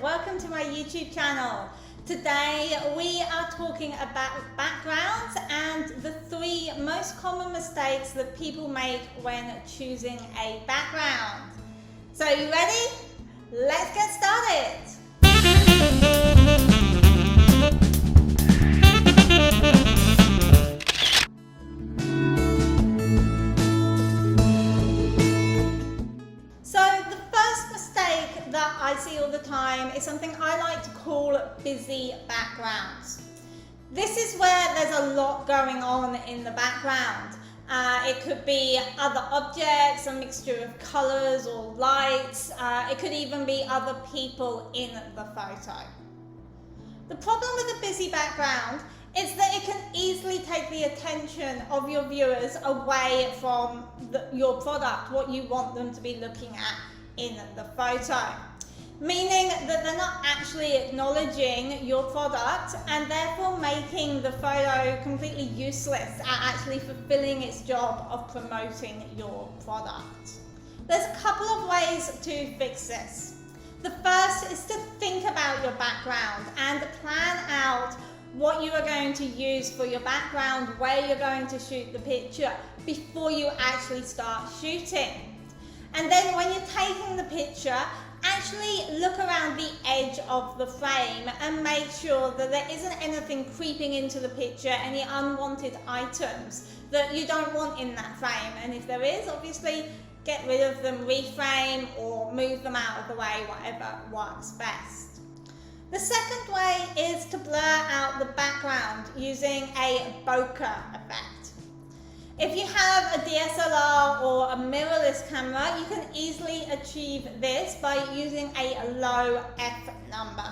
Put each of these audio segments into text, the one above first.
welcome to my YouTube channel. Today we are talking about backgrounds and the 3 most common mistakes that people make when choosing a background. So you ready? Let's get started. I see all the time is something I like to call busy backgrounds. This is where there's a lot going on in the background. It could be other objects, a mixture of colors or lights. It could even be other people in the photo. The problem with a busy background is that it can easily take the attention of your viewers away from your product, what you want them to be looking at in the photo. Meaning that they're not actually acknowledging your product and therefore making the photo completely useless at actually fulfilling its job of promoting your product. There's a couple of ways to fix this. The first is to think about your background and plan out what you are going to use for your background, where you're going to shoot the picture before you actually start shooting. And then when you're taking the picture, actually look around the edge of the frame and make sure that there isn't anything creeping into the picture, any unwanted items that you don't want in that frame. And if there is, obviously get rid of them, reframe or move them out of the way, whatever works best. The second way is to blur out the background using a bokeh effect. If you have a DSLR or a mirrorless camera, you can easily achieve this by using a low F number.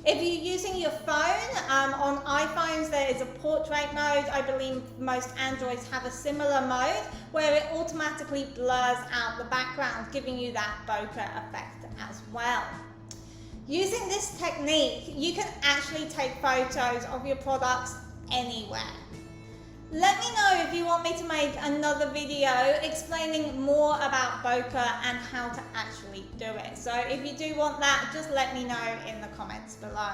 If you're using your phone, on iPhones there is a portrait mode. I believe most Androids have a similar mode where it automatically blurs out the background, giving you that bokeh effect as well. Using this technique, you can actually take photos of your products anywhere. Let me know if you want me to make another video explaining more about bokeh and how to actually do it. So if you do want that, just let me know in the comments below.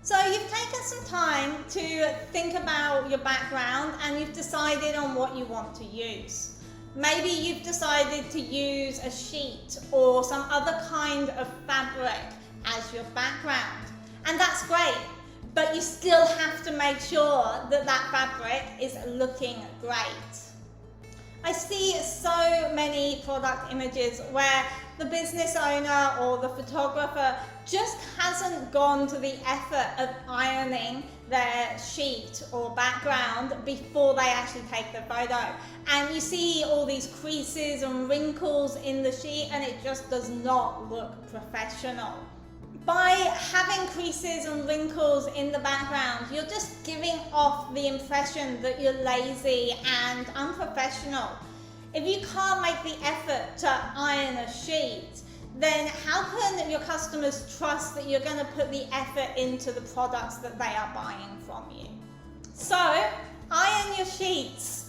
So you've taken some time to think about your background and you've decided on what you want to use. Maybe you've decided to use a sheet or some other kind of fabric as your background, and that's great, but you still have to make sure that that fabric is looking great. I see so many product images where the business owner or the photographer just hasn't gone to the effort of ironing their sheet or background before they actually take the photo. And you see all these creases and wrinkles in the sheet and it just does not look professional. By having creases and wrinkles in the background, you're just giving off the impression that you're lazy and unprofessional. If you can't make the effort to iron a sheet, then how can your customers trust that you're going to put the effort into the products that they are buying from you? So, iron your sheets.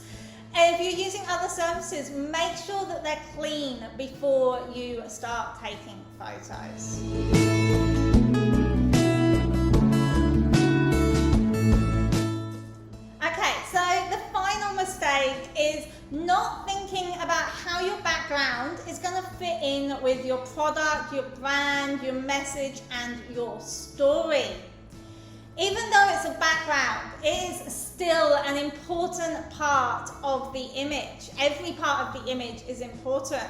And if you're using other services, make sure that they're clean before you start taking photos. Okay, so the final mistake is not thinking about how your background is going to fit in with your product, your brand, your message, and your story. Even though it's a background, it is still an important part of the image. Every part of the image is important.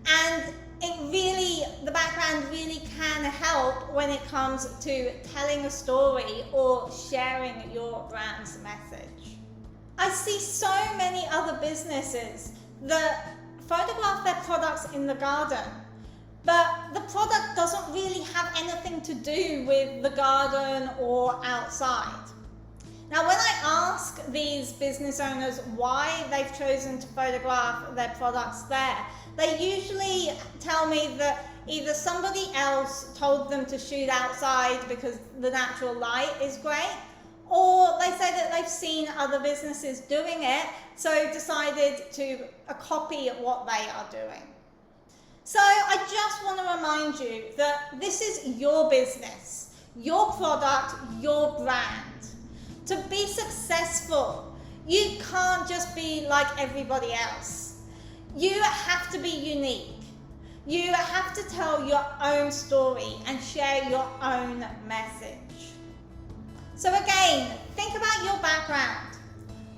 And the background really can help when it comes to telling a story or sharing your brand's message. I see so many other businesses that photograph their products in the garden, but the product doesn't really have anything to do with the garden or outside. Now, when I ask these business owners why they've chosen to photograph their products there, they usually tell me that either somebody else told them to shoot outside because the natural light is great, or they say that they've seen other businesses doing it, so decided to copy what they are doing. So I just want to remind you that this is your business, your product, your brand. To be successful, you can't just be like everybody else. You have to be unique. You have to tell your own story and share your own message. So again, think about your background.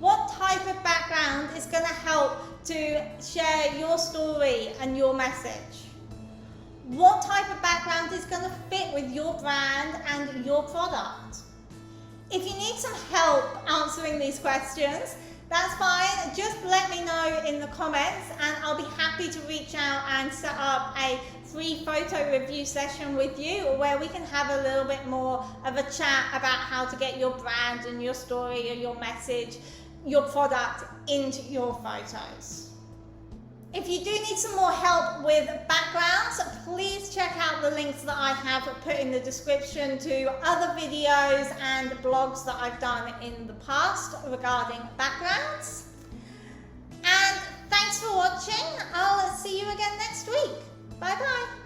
What type of background is going to help to share your story and your message? What type of background is going to fit with your brand and your product? If you need some help answering these questions, that's fine. Just let me know in the comments and I'll be happy to reach out and set up a free photo review session with you where we can have a little bit more of a chat about how to get your brand and your story or your message, your product into your photos. If you do need some more help with backgrounds, please check out the links that I have put in the description to other videos and blogs that I've done in the past regarding backgrounds. And thanks for watching. I'll see you again next week. Bye bye.